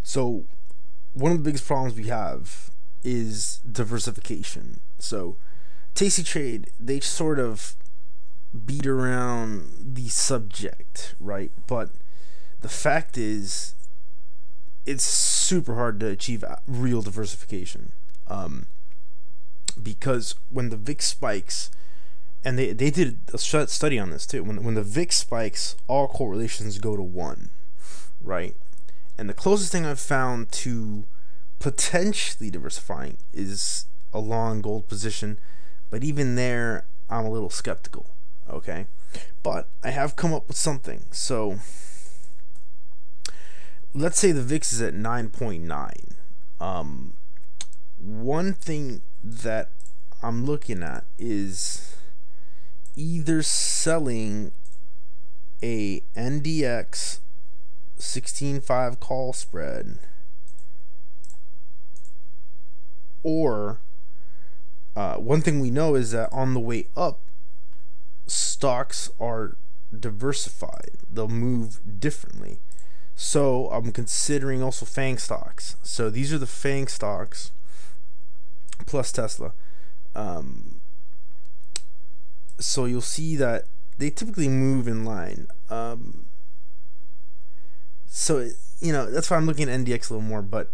So one of the biggest problems we have is diversification. So Tasty Trade, they sort of beat around the subject, right? But the fact is, it's super hard to achieve real diversification. Um, because when the VIX spikes, and they did a study on this too. When the VIX spikes, all correlations go to 1, right? And the closest thing I've found to potentially diversifying is a long gold position, but even there, I'm a little skeptical. Okay, but I have come up with something. So let's say the VIX is at 9.9. One thing that I'm looking at is either selling a NDX 16.5 call spread, or one thing we know is that on the way up, stocks are diversified. They'll move differently. So I'm considering also FANG stocks. So these are the FANG stocks plus Tesla. So you'll see that they typically move in line. So that's why I'm looking at NDX a little more. But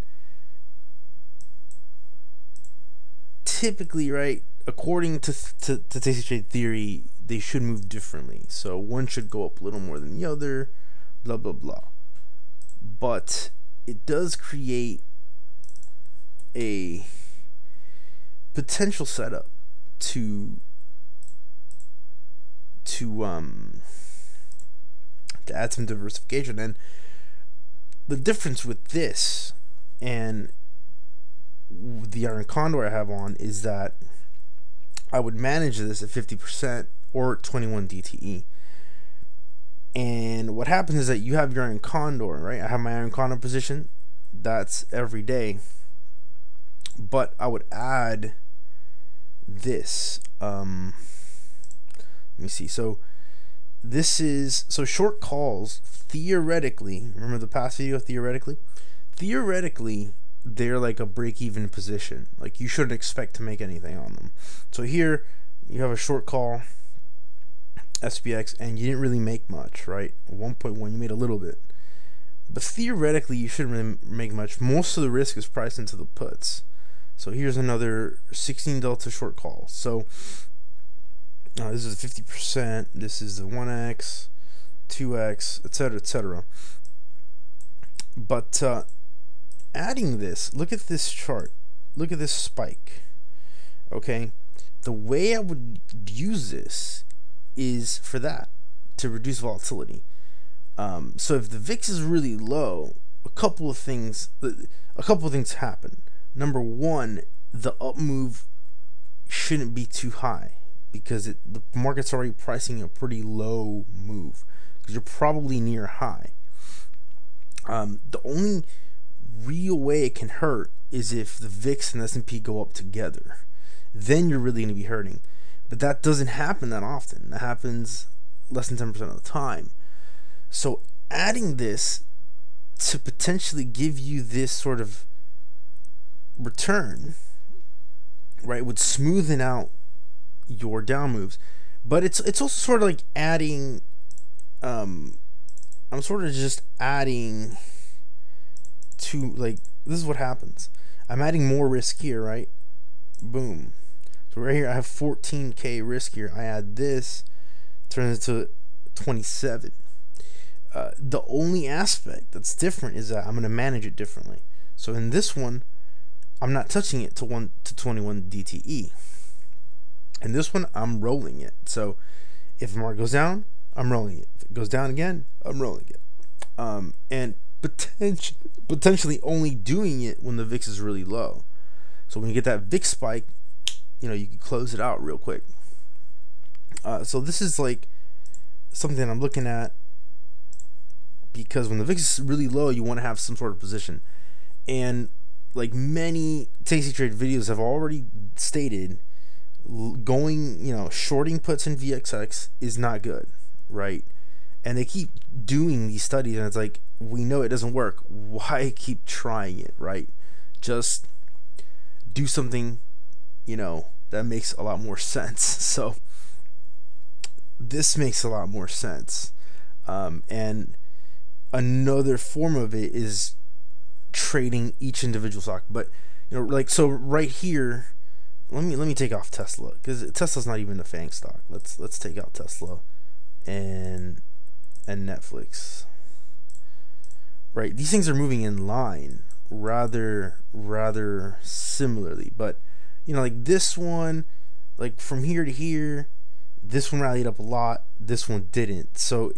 typically, right, according to Tasty Trade theory, they should move differently. So one should go up a little more than the other, blah blah blah. But it does create a potential setup to add some diversification. And the difference with this and the Iron Condor I have on is that I would manage this at 50% or 21 DTE. And what happens is that you have your Iron Condor, right? I have my Iron Condor position. That's every day. But I would add this. Let me see. So this is, so short calls, theoretically, remember the past video, theoretically, they're like a break-even position. Like, you shouldn't expect to make anything on them. So here you have a short call SPX and you didn't really make much, right? 1.1, you made a little bit, but theoretically you shouldn't really make much. Most of the risk is priced into the puts. So here's another 16 delta short call. So this is 50%, this is the 1x, 2x, etc., etc. But adding this, look at this chart, look at this spike. Okay, the way I would use this is for that, to reduce volatility. So if the VIX is really low, a couple of things happen. Number one, the up move shouldn't be too high, because the market's already pricing a pretty low move, because you're probably near high. The only real way it can hurt is if the VIX and S&P go up together. Then you're really going to be hurting. But that doesn't happen that often. That happens less than 10% of the time. So adding this to potentially give you this sort of return, right, would smoothen out your down moves. But it's also sort of like adding, I'm sort of just adding to, like, this is what happens. I'm adding more risk here, right? Boom. So right here I have 14k risk here. I add this, turns into 27. The only aspect that's different is that I'm going to manage it differently. So in this one, I'm not touching it to 21 DTE. In this one, I'm rolling it. So if the market goes down, I'm rolling it. If it goes down again, I'm rolling it. And potentially only doing it when the VIX is really low. So when you get that VIX spike, you can close it out real quick. So this is like something I'm looking at, because when the VIX is really low, you want to have some sort of position. And like many Tasty Trade videos have already stated, going, shorting puts in VXX is not good, right? And they keep doing these studies, and it's like, we know it doesn't work. Why keep trying it, right? Just do something, that makes a lot more sense. So this makes a lot more sense. And another form of it is trading each individual stock. But like, so right here, let me take off Tesla, because Tesla's not even a FANG stock. Let's take out Tesla and Netflix. Right, these things are moving in line rather similarly, but like this one, like from here to here, this one rallied up a lot, this one didn't. So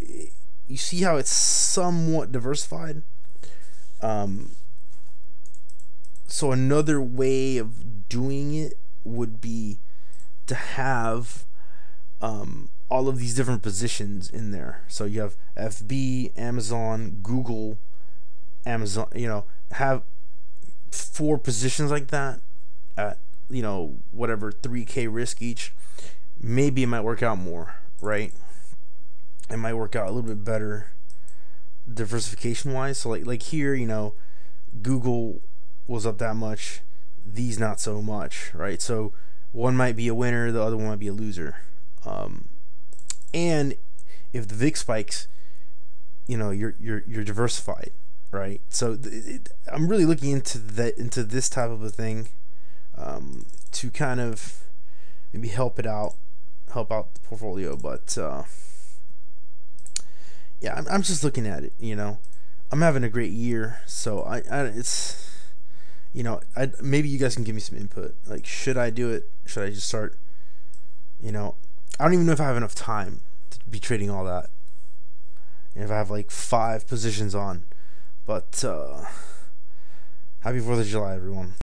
you see how it's somewhat diversified. So another way of doing it would be to have all of these different positions in there. So you have FB, Amazon, Google, Amazon, have 4 positions like that at whatever 3K risk each. Maybe it might work out more, right? It might work out a little bit better diversification wise. So like here, Google was up that much, these not so much, right? So one might be a winner, the other one might be a loser. And if the VIX spikes, you're diversified, right? So I'm really looking into this type of a thing, to kind of maybe help out the portfolio. But yeah, I'm just looking at it. I'm having a great year, so it's maybe you guys can give me some input. Like, should I do it? Should I just start? I don't even know if I have enough time to be trading all that. And if I have like 5 positions on. But happy 4th of July, everyone.